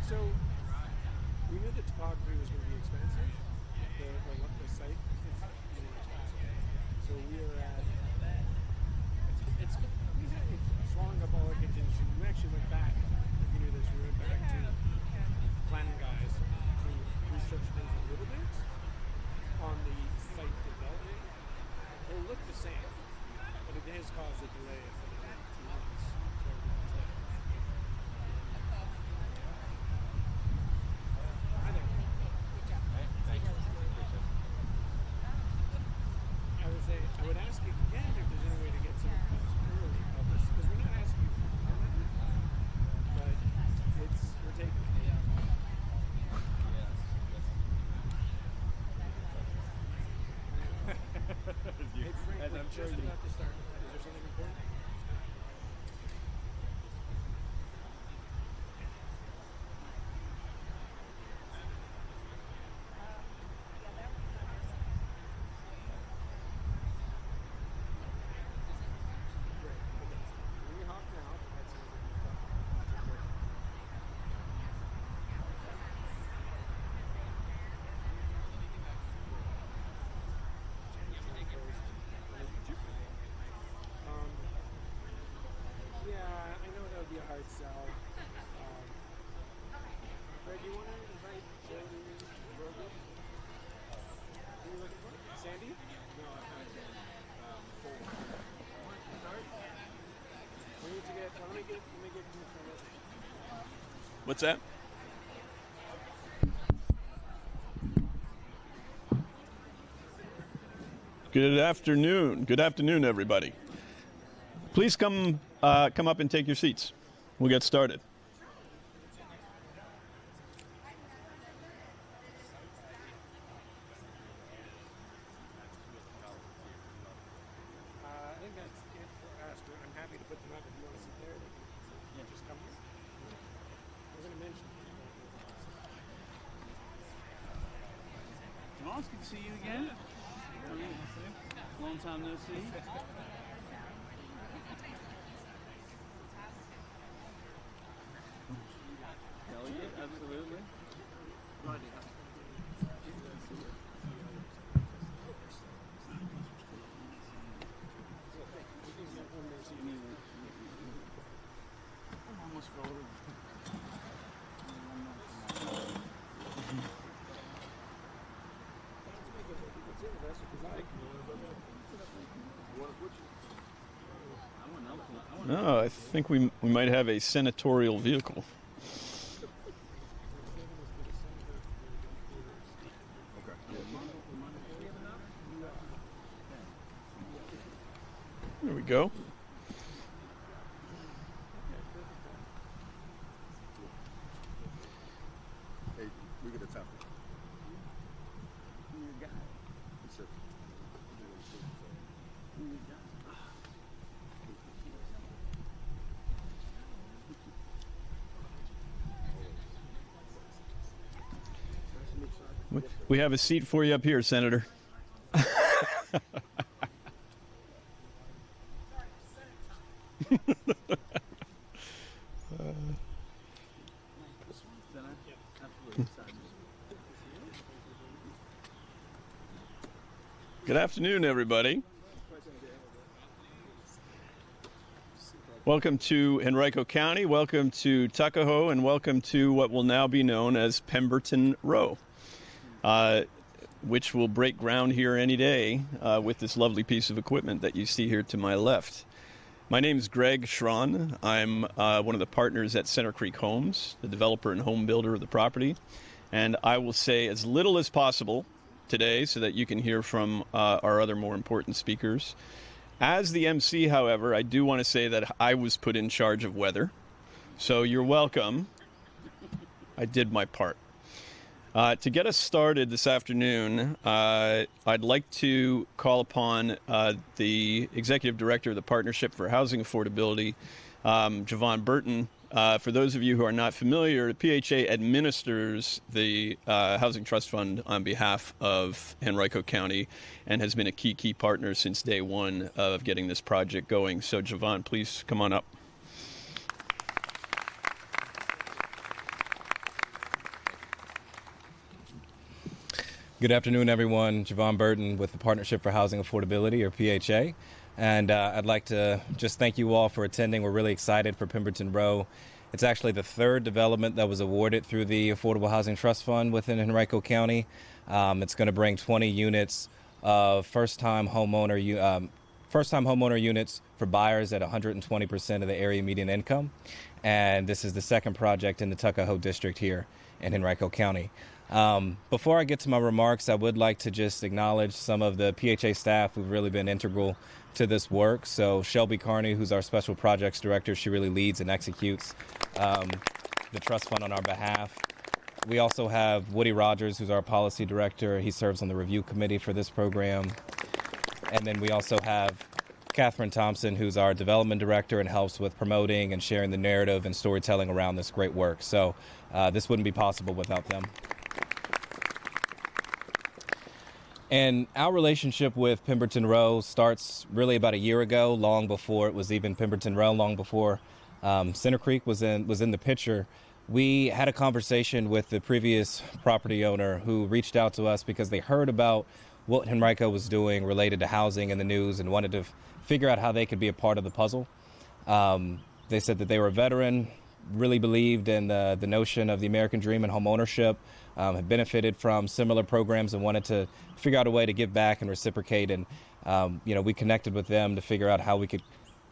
So we knew the topography was going to be expensive. The site is really expensive. So we are at it's swallowing up all our contingency. We actually went back. If you knew this, we went back to planning guys to research things a little bit on the site development. It'll look the same, but it has caused a delay for the next 2 months. I think. I would say I would ask again if there's any way to get some early of this, because we're not asking you for permanent, but we're taking it. Hey Frank, As I'm we're just about to start. Is there something important? Be a hard sell. Greg, you want to invite Jody, Rogish? Who are you looking for? Sandy? No, I'm not Sandy. Start? We need to get. Let me get you from it. What's that? Good afternoon. Good afternoon, everybody. Please come up and take your seats. We'll get started. I think that's it for us. I'm happy to put them up if you want to sit there. Yeah, just come here. I was going to mention. Ross, good to see you again. Long time no see. Delegate, absolutely. I'm almost forward. Oh, I think we might have a senatorial vehicle. There we go. Hey, we get a topic. Who you got? Who you got? We have a seat for you up here, Senator. Good afternoon, everybody. Welcome to Henrico County, welcome to Tuckahoe, and welcome to what will now be known as Pemberton Row, which will break ground here any day with this lovely piece of equipment that you see here to my left. My name is Greg Schron. I'm one of the partners at Center Creek Homes, the developer and home builder of the property. And I will say as little as possible today so that you can hear from our other more important speakers. As the MC, however, I do want to say that I was put in charge of weather. So you're welcome. I did my part. To get us started this afternoon, I'd like to call upon the Executive Director of the Partnership for Housing Affordability, Javon Burton. For those of you who are not familiar, the PHA administers the Housing Trust Fund on behalf of Henrico County and has been a key partner since day one of getting this project going. So, Javon, please come on up. Good afternoon, everyone. Javon Burton with the Partnership for Housing Affordability, or PHA. And I'd like to just thank you all for attending. We're really excited for Pemberton Row. It's actually the third development that was awarded through the Affordable Housing Trust Fund within Henrico County. It's going to bring 20 units of first-time homeowner units for buyers at 120% of the area median income. And this is the second project in the Tuckahoe District here in Henrico County. Before I get to my remarks, I would like to just acknowledge some of the PHA staff who've really been integral to this work. So Shelby Carney, who's our Special Projects Director, she really leads and executes the trust fund on our behalf. We also have Woody Rogers, who's our Policy Director. He serves on the review committee for this program. And then we also have Catherine Thompson, who's our Development Director and helps with promoting and sharing the narrative and storytelling around this great work. So this wouldn't be possible without them. And our relationship with Pemberton Row starts really about a year ago, long before it was even Pemberton Row, long before Center Creek was in the picture. We had a conversation with the previous property owner who reached out to us because they heard about what Henrico was doing related to housing in the news and wanted to figure out how they could be a part of the puzzle. They said that they were a veteran, really believed in the notion of the American dream and home ownership, have benefited from similar programs and wanted to figure out a way to give back and reciprocate. And, we connected with them to figure out how we could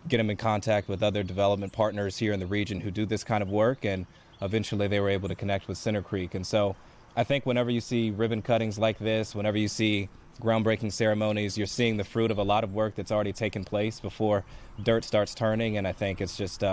get them in contact with other development partners here in the region who do this kind of work. And eventually they were able to connect with Center Creek. And so I think whenever you see ribbon cuttings like this, whenever you see groundbreaking ceremonies, you're seeing the fruit of a lot of work that's already taken place before dirt starts turning. And I think it's just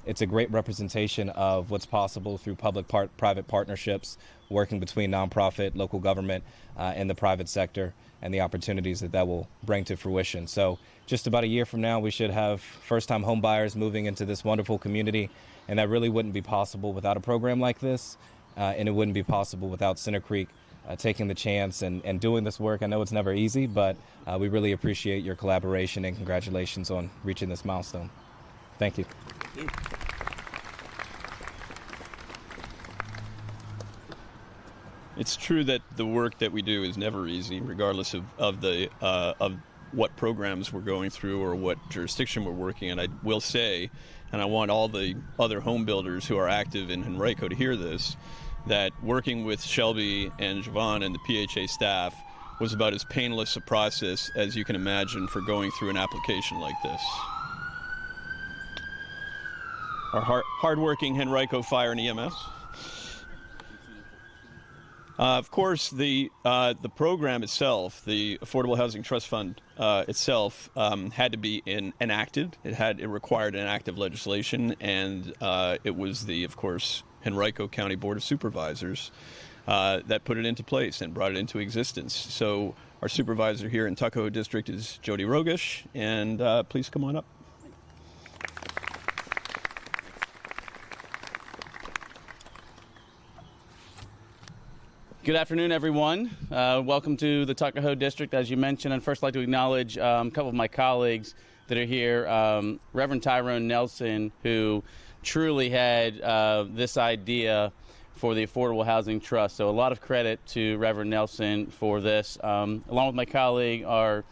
it's a great representation of what's possible through public-private partnerships, working between nonprofit, local government, and the private sector, and the opportunities that will bring to fruition. So just about a year from now, we should have first-time home buyers moving into this wonderful community, and that really wouldn't be possible without a program like this, and it wouldn't be possible without Center Creek taking the chance and doing this work. I know it's never easy, but we really appreciate your collaboration, and congratulations on reaching this milestone. Thank you. It's true that the work that we do is never easy, regardless of what programs we're going through or what jurisdiction we're working in. I will say, and I want all the other home builders who are active in Henrico to hear this, that working with Shelby and Javon and the PHA staff was about as painless a process as you can imagine for going through an application like this. Our hardworking Henrico Fire and EMS. Of course, the program itself, the Affordable Housing Trust Fund itself, had to be enacted. It required an act of legislation, and it was of course, Henrico County Board of Supervisors that put it into place and brought it into existence. So our supervisor here in Tuckahoe District is Jody Rogish, and please come on up. Good afternoon, everyone. Welcome to the Tuckahoe District, as you mentioned. I'd first like to acknowledge a couple of my colleagues that are here. Reverend Tyrone Nelson, who truly had this idea for the Affordable Housing Trust. So a lot of credit to Reverend Nelson for this. Along with my colleague, our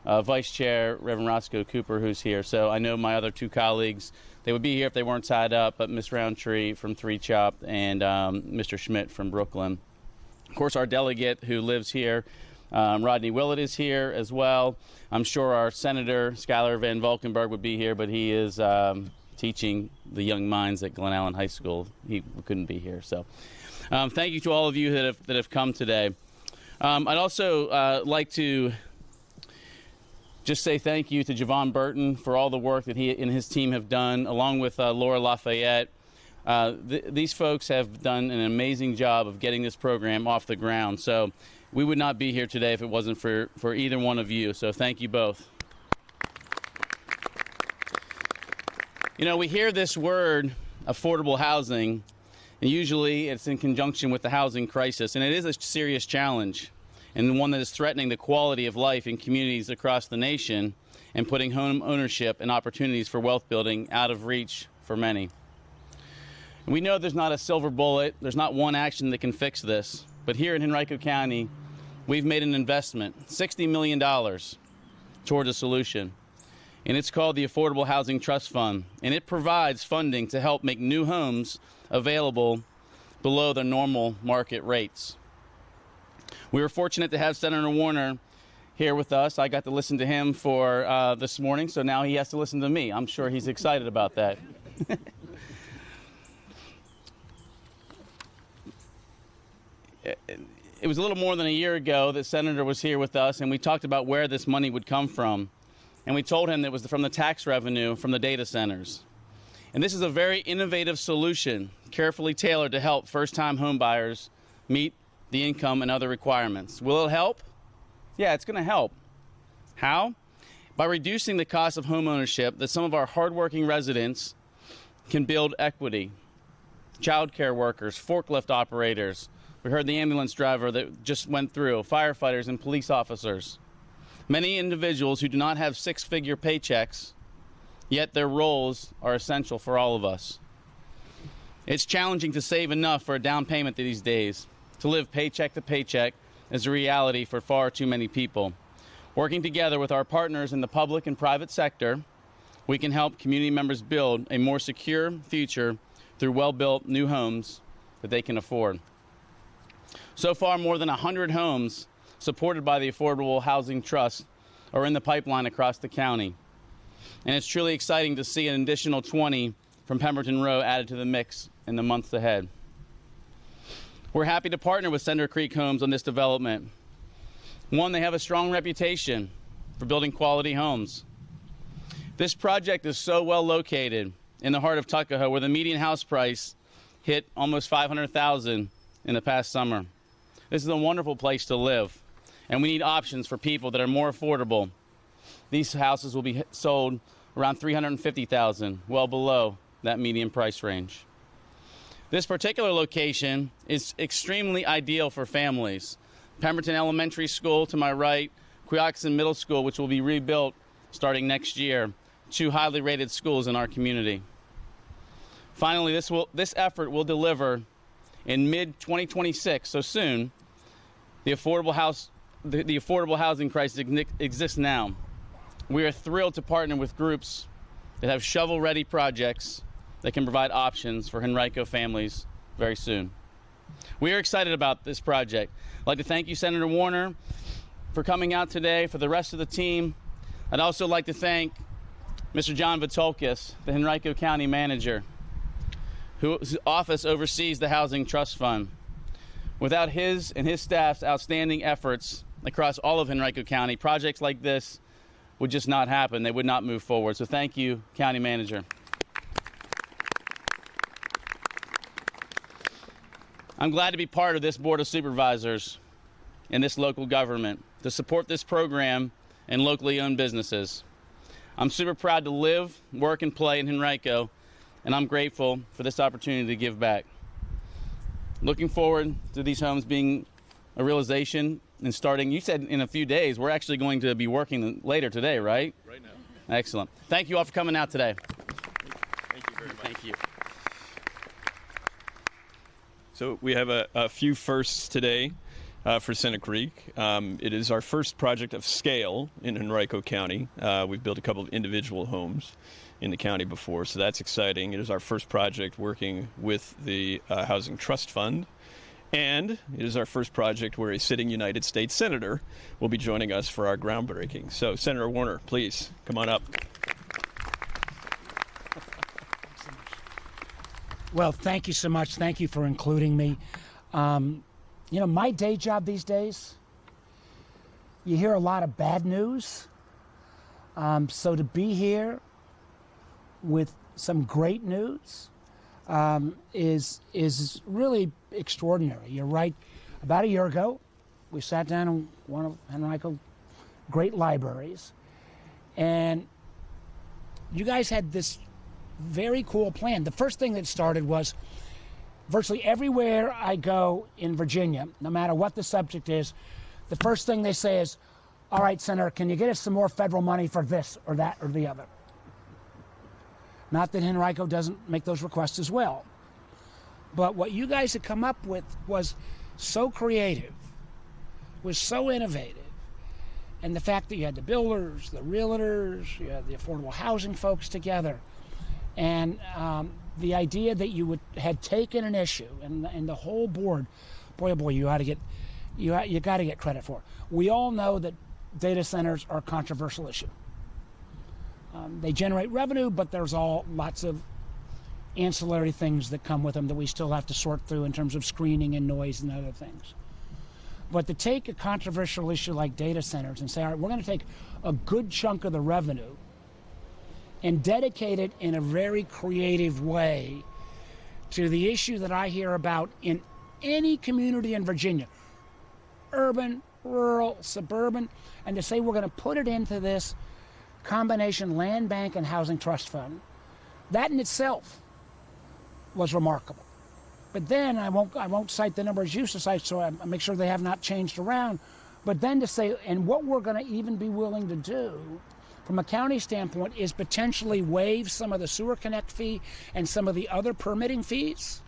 Vice Chair, Reverend Roscoe Cooper, who's here. So I know my other two colleagues, they would be here if they weren't tied up, but Ms. Roundtree from Three Chopped and Mr. Schmidt from Brooklyn. Of course, our delegate who lives here, Rodney Willett, is here as well. I'm sure our Senator, Schuyler Van Valkenburg, would be here, but he is teaching the young minds at Glen Allen High School. He couldn't be here. So thank you to all of you that have come today. I'd also like to just say thank you to Javon Burton for all the work that he and his team have done, along with Laura Lafayette. These folks have done an amazing job of getting this program off the ground. So we would not be here today if it wasn't for either one of you. So thank you both. You know, we hear this word, affordable housing, and usually it's in conjunction with the housing crisis. And it is a serious challenge, and one that is threatening the quality of life in communities across the nation and putting home ownership and opportunities for wealth building out of reach for many. We know there's not a silver bullet, there's not one action that can fix this, but here in Henrico County, we've made an investment, $60 million, towards a solution. And it's called the Affordable Housing Trust Fund. And it provides funding to help make new homes available below the normal market rates. We were fortunate to have Senator Warner here with us. I got to listen to him for this morning, so now he has to listen to me. I'm sure he's excited about that. It was a little more than a year ago that Senator was here with us, and we talked about where this money would come from. And we told him that it was from the tax revenue from the data centers. And this is a very innovative solution, carefully tailored to help first-time home buyers meet the income and other requirements. Will it help? Yeah, it's going to help. How? By reducing the cost of home ownership, that some of our hardworking residents can build equity. Child care workers, forklift operators. We heard the ambulance driver that just went through, firefighters and police officers. Many individuals who do not have six-figure paychecks, yet their roles are essential for all of us. It's challenging to save enough for a down payment these days. To live paycheck to paycheck is a reality for far too many people. Working together with our partners in the public and private sector, we can help community members build a more secure future through well-built new homes that they can afford. So far, more than 100 homes supported by the Affordable Housing Trust are in the pipeline across the county. And it's truly exciting to see an additional 20 from Pemberton Row added to the mix in the months ahead. We're happy to partner with Center Creek Homes on this development. One, they have a strong reputation for building quality homes. This project is so well located in the heart of Tuckahoe, where the median house price hit almost $500,000 in the past summer. This is a wonderful place to live, and we need options for people that are more affordable. These houses will be sold around $350,000, well below that median price range. This particular location is extremely ideal for families. Pemberton Elementary School to my right, Quioccasin Middle School, which will be rebuilt starting next year, two highly rated schools in our community. Finally, this effort will deliver in mid-2026, so soon. The affordable housing crisis exists now. We are thrilled to partner with groups that have shovel-ready projects that can provide options for Henrico families very soon. We are excited about this project. I'd like to thank you, Senator Warner, for coming out today, for the rest of the team. I'd also like to thank Mr. John Vitolkis, the Henrico County manager, whose office oversees the Housing Trust Fund. Without his and his staff's outstanding efforts across all of Henrico County, projects like this would just not happen. They would not move forward. So thank you, County Manager. I'm glad to be part of this Board of Supervisors and this local government to support this program and locally owned businesses. I'm super proud to live, work, and play in Henrico, and I'm grateful for this opportunity to give back. Looking forward to these homes being a realization and starting, you said in a few days. We're actually going to be working later today, right? Right now. Excellent. Thank you all for coming out today. Thank you very much. Thank you. So we have a few firsts today for Center Creek. It is our first project of scale in Henrico County. We've built a couple of individual homes in the county before, so that's exciting. It is our first project working with the Housing Trust Fund, and it is our first project where a sitting United States Senator will be joining us for our groundbreaking. So, Senator Warner, please come on up. Well, thank you so much. Thank you for including me. You know, my day job these days, you hear a lot of bad news. So to be here with some great news is really extraordinary. You're right. About a year ago, we sat down in one of Henrico's great libraries, and you guys had this very cool plan. The first thing that started was virtually everywhere I go in Virginia, no matter what the subject is, the first thing they say is, all right, Senator, can you get us some more federal money for this or that or the other? Not that Henrico doesn't make those requests as well. But what you guys had come up with was so creative, was so innovative. And the fact that you had the builders, the realtors, you had the affordable housing folks together, and the idea that you had taken an issue, and the whole board, boy oh boy, you got to get credit for it. We all know that data centers are a controversial issue. They generate revenue, but there's lots of ancillary things that come with them that we still have to sort through in terms of screening and noise and other things. But to take a controversial issue like data centers and say, all right, we're going to take a good chunk of the revenue and dedicate it in a very creative way to the issue that I hear about in any community in Virginia, urban, rural, suburban, and to say we're going to put it into this combination land bank and housing trust fund, that in itself was remarkable. But then I won't cite the numbers you cite, so I make sure they have not changed around. But then to say, and what we're going to even be willing to do from a county standpoint is potentially waive some of the sewer connect fee and some of the other permitting fees.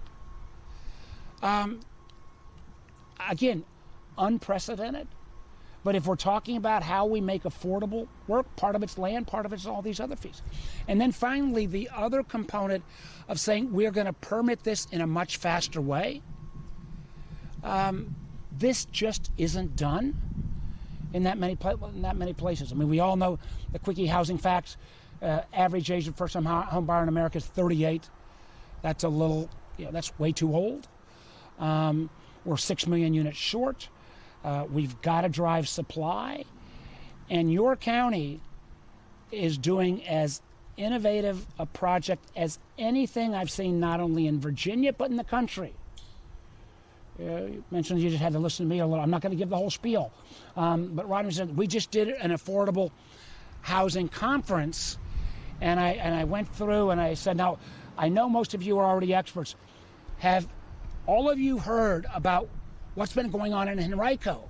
Again, unprecedented. But if we're talking about how we make affordable work, part of it's land, part of it's all these other fees. And then finally, the other component of saying we're going to permit this in a much faster way. This just isn't done in that many places. I mean, we all know the quickie housing facts. Average age of first-time home buyer in America is 38. That's a little, that's way too old. We're 6 million units short. We've got to drive supply, and your county is doing as innovative a project as anything I've seen, not only in Virginia but in the country. You mentioned you just had to listen to me a little. I'm not going to give the whole spiel, but Rodney said we just did an affordable housing conference, and I went through and I said, now I know most of you are already experts. Have all of you heard about what's been going on in Henrico?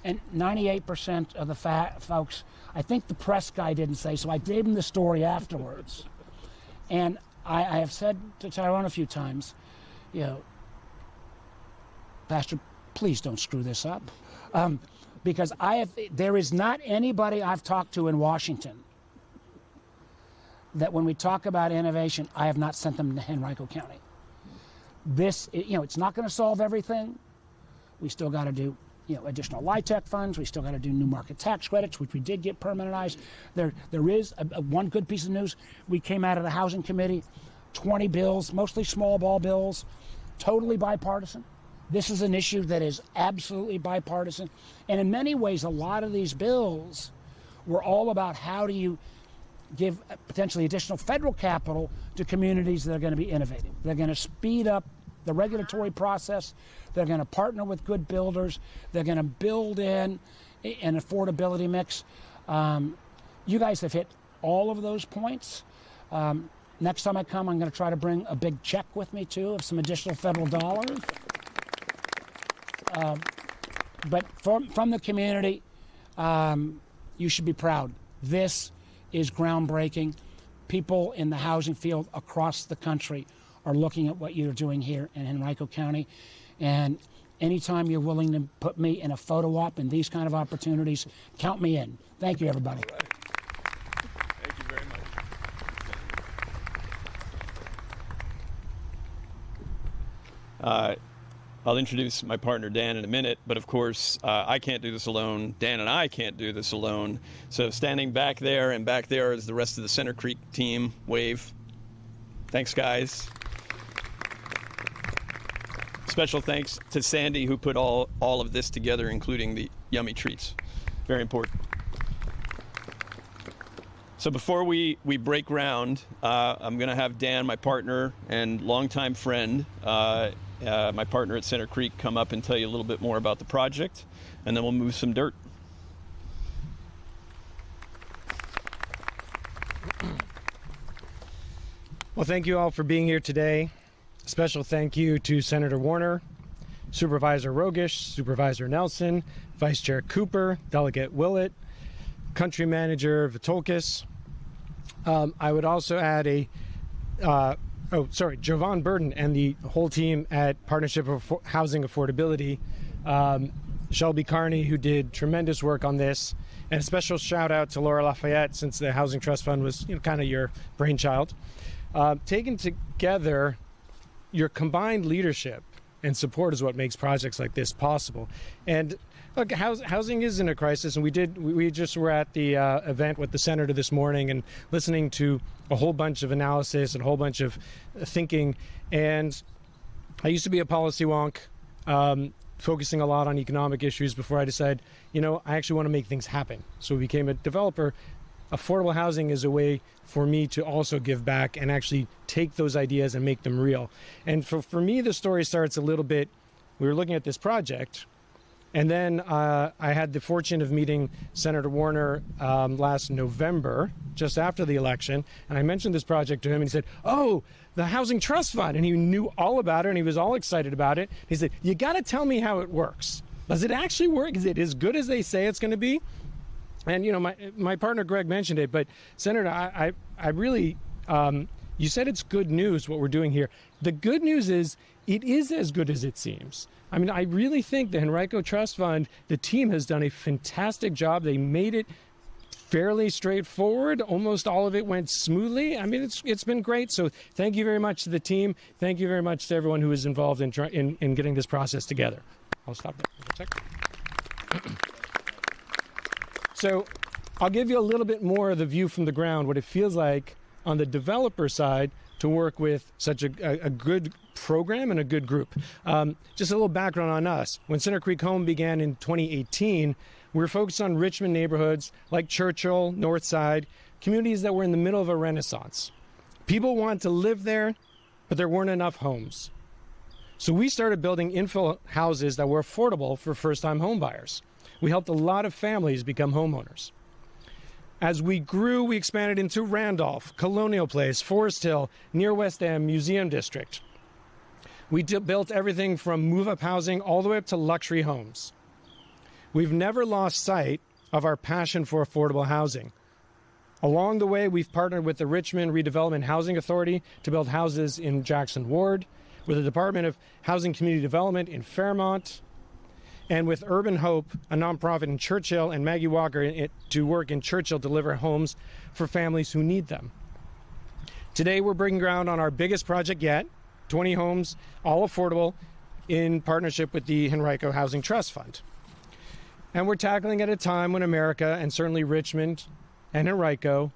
And 98% of the folks, I think the press guy didn't say, so I gave him the story afterwards. And I have said to Tyrone a few times, Pastor, please don't screw this up. Because there is not anybody I've talked to in Washington that when we talk about innovation, I have not sent them to Henrico County. This, it's not going to solve everything. We still got to do, additional LIHTC funds. We still got to do new market tax credits, which we did get permanentized. There is one good piece of news. We came out of the Housing Committee, 20 bills, mostly small ball bills, totally bipartisan. This is an issue that is absolutely bipartisan. And in many ways, a lot of these bills were all about how do you give potentially additional federal capital to communities that are going to be innovative. They're going to speed up the regulatory process. They're going to partner with good builders. They're going to build in an affordability mix. You guys have hit all of those points. Next time I come, I'm going to try to bring a big check with me, too, of some additional federal dollars. But from the community, you should be proud. This is groundbreaking. People in the housing field across the country are looking at what you're doing here in Henrico County. And anytime you're willing to put me in a photo op and these kind of opportunities, count me in. Thank you, everybody. All right. Thank you very much. I'll introduce my partner, Dan, in a minute, but of course, I can't do this alone. Dan and I can't do this alone. So standing back there and back there is the rest of the Center Creek team. Wave. Thanks, guys. Special thanks to Sandy, who put all of this together, including the yummy treats. Very important. So before we break ground, I'm going to have Dan, my partner and longtime friend, my partner at Center Creek, come up and tell you a little bit more about the project, and then we'll move some dirt. Well, thank you all for being here today. Special thank you to Senator Warner, Supervisor Rogish, Supervisor Nelson, Vice Chair Cooper, Delegate Willett, Country Manager Vitolkis. I would also add Jovan Burden and the whole team at Partnership for Housing Affordability. Shelby Carney, who did tremendous work on this. And a special shout out to Laura Lafayette, since the Housing Trust Fund was kind of your brainchild. Taken together, your combined leadership and support is what makes projects like this possible. And look, housing is in a crisis, and we just were at the event with the senator this morning and listening to a whole bunch of analysis and a whole bunch of thinking. And I used to be a policy wonk, focusing a lot on economic issues before I decided, I actually want to make things happen. So I became a developer. Affordable housing is a way for me to also give back and actually take those ideas and make them real. And for me, the story starts a little bit, we were looking at this project, and then I had the fortune of meeting Senator Warner last November, just after the election, and I mentioned this project to him, and he said, "Oh, the Housing Trust Fund," and he knew all about it, and he was all excited about it. He said, "You got to tell me how it works. Does it actually work? Is it as good as they say it's going to be?" And my partner Greg mentioned it, but Senator, I really, you said it's good news what we're doing here. The good news is it is as good as it seems. I mean, I really think the Henrico Trust Fund, the team has done a fantastic job. They made it fairly straightforward. Almost all of it went smoothly. I mean, it's been great. So thank you very much to the team. Thank you very much to everyone who was involved in getting this process together. I'll stop there. So I'll give you a little bit more of the view from the ground, what it feels like on the developer side to work with such a good program and a good group. Just a little background on us. When Center Creek Home began in 2018, we were focused on Richmond neighborhoods like Churchill, Northside, communities that were in the middle of a renaissance. People wanted to live there, but there weren't enough homes. So we started building infill houses that were affordable for first-time home buyers. We helped a lot of families become homeowners. As we grew, we expanded into Randolph, Colonial Place, Forest Hill, near West End, Museum District. We built everything from move-up housing all the way up to luxury homes. We've never lost sight of our passion for affordable housing. Along the way, we've partnered with the Richmond Redevelopment Housing Authority to build houses in Jackson Ward, with the Department of Housing Community Development in Fairmont, and with Urban Hope, a nonprofit in Churchill, and Maggie Walker to work in Churchill to deliver homes for families who need them. Today, we're breaking ground on our biggest project yet, 20 homes, all affordable, in partnership with the Henrico Housing Trust Fund. And we're tackling at a time when America, and certainly Richmond and Henrico,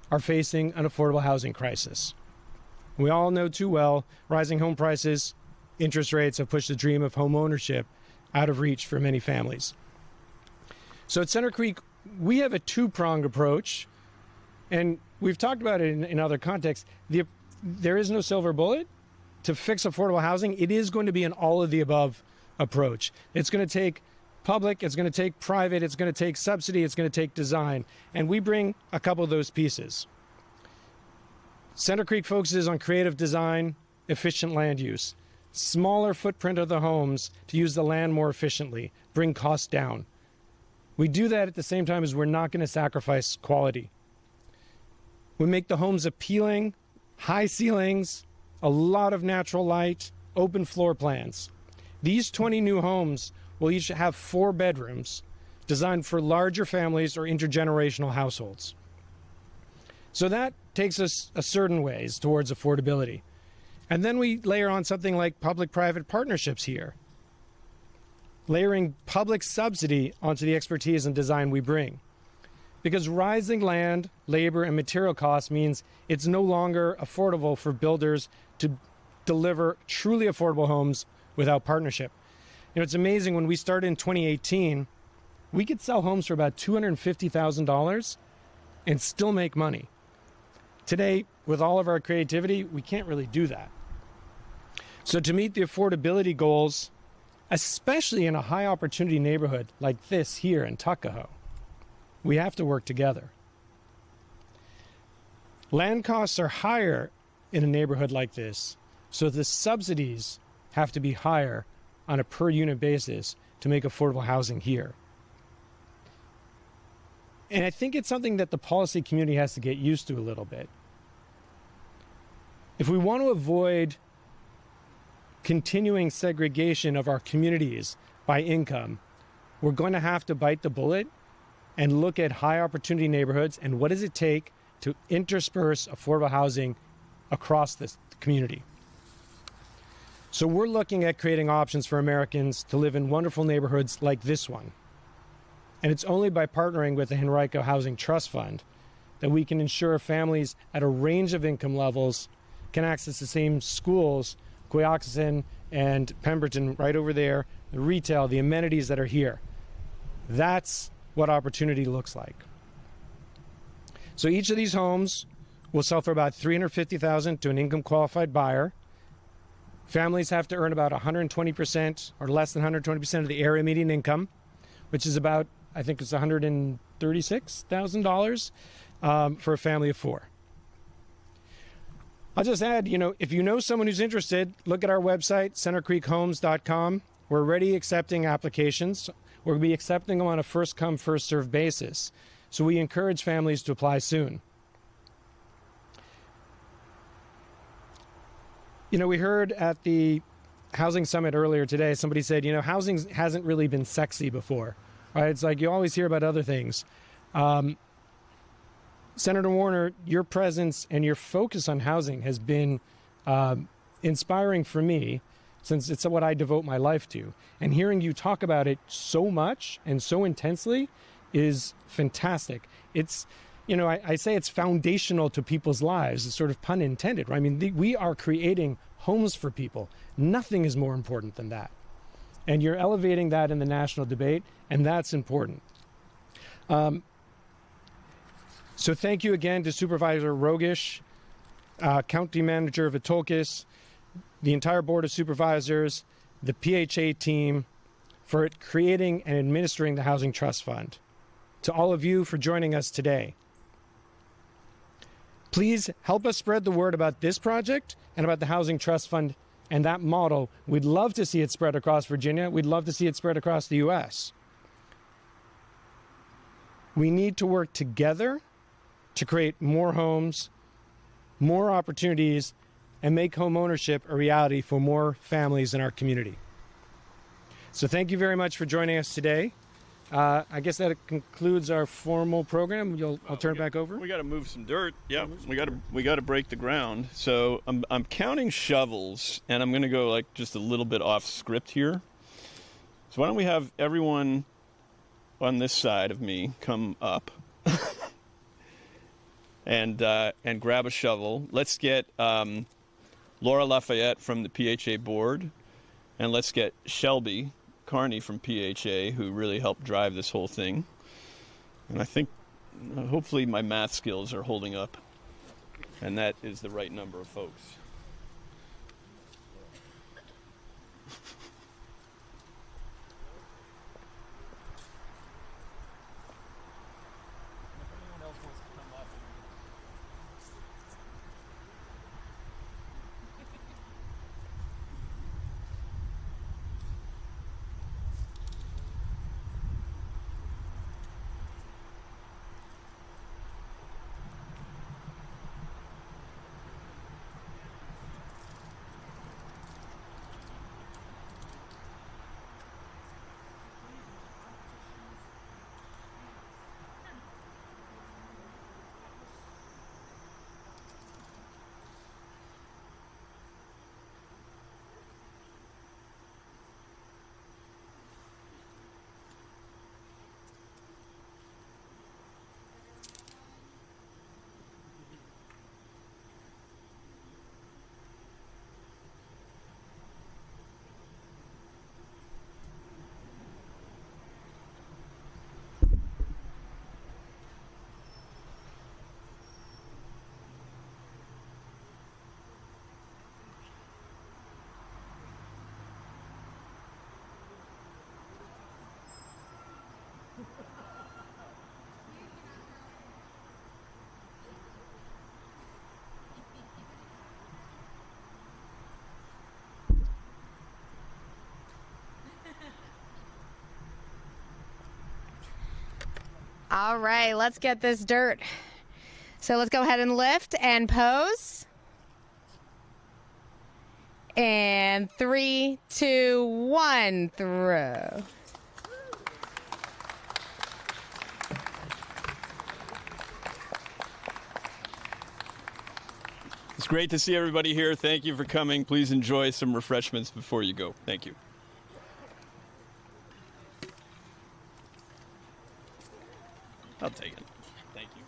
are facing an affordable housing crisis. We all know too well, rising home prices, interest rates have pushed the dream of home ownership out of reach for many families. So at Center Creek, we have a two-pronged approach, and we've talked about it in other contexts. There is no silver bullet to fix affordable housing. It is going to be an all-of-the-above approach. It's going to take public, it's going to take private, it's going to take subsidy, it's going to take design, and we bring a couple of those pieces. Center Creek focuses on creative design, efficient land use, smaller footprint of the homes to use the land more efficiently, bring costs down. We do that at the same time as we're not going to sacrifice quality. We make the homes appealing, high ceilings, a lot of natural light, open floor plans. These 20 new homes will each have 4 bedrooms designed for larger families or intergenerational households. So that takes us a certain ways towards affordability. And then we layer on something like public-private partnerships here, layering public subsidy onto the expertise and design we bring. Because rising land, labor, and material costs means it's no longer affordable for builders to deliver truly affordable homes without partnership. It's amazing, when we started in 2018, we could sell homes for about $250,000 and still make money. Today, with all of our creativity, we can't really do that. So to meet the affordability goals, especially in a high opportunity neighborhood like this here in Tuckahoe, we have to work together. Land costs are higher in a neighborhood like this, so the subsidies have to be higher on a per unit basis to make affordable housing here. And I think it's something that the policy community has to get used to a little bit. If we want to avoid continuing segregation of our communities by income, we're going to have to bite the bullet and look at high opportunity neighborhoods and what does it take to intersperse affordable housing across this community. So we're looking at creating options for Americans to live in wonderful neighborhoods like this one. And it's only by partnering with the Henrico Housing Trust Fund that we can ensure families at a range of income levels can access the same schools, Quioccasin and Pemberton right over there, the retail, the amenities that are here. That's what opportunity looks like. So each of these homes will sell for about $350,000 to an income qualified buyer. Families have to earn about 120% or less than 120% of the area median income, which is about, I think it's $136,000 for a family of four. I'll just add, if you know someone who's interested, look at our website, centercreekhomes.com. We're already accepting applications. We'll be accepting them on a first-come, first-served basis. So we encourage families to apply soon. We heard at the Housing Summit earlier today, somebody said, housing hasn't really been sexy before. Right? It's like you always hear about other things. Senator Warner, your presence and your focus on housing has been inspiring for me, since it's what I devote my life to. And hearing you talk about it so much and so intensely is fantastic. It's, I say it's foundational to people's lives. It's sort of pun intended, right? I mean, we are creating homes for people. Nothing is more important than that. And you're elevating that in the national debate, and that's important. So thank you again to Supervisor Rogish, County Manager of Vitulkis, the entire Board of Supervisors, the PHA team for creating and administering the Housing Trust Fund. To all of you for joining us today. Please help us spread the word about this project and about the Housing Trust Fund and that model. We'd love to see it spread across Virginia. We'd love to see it spread across the U.S. We need to work together to create more homes, more opportunities, and make home ownership a reality for more families in our community. So thank you very much for joining us today. I guess that concludes our formal program. I'll turn it back over. We got to move some dirt. Yeah, we got to break the ground. So I'm counting shovels, and I'm going to go just a little bit off script here. So why don't we have everyone on this side of me come up and grab a shovel. Let's get Laura Lafayette from the PHA board, and let's get Shelby Carney from PHA, who really helped drive this whole thing. And I think hopefully my math skills are holding up, and that is the right number of folks. All right, let's get this dirt. So let's go ahead and lift and pose. And 3, 2, 1, throw. It's great to see everybody here. Thank you for coming. Please enjoy some refreshments before you go. Thank you. I'll take it. Thank you.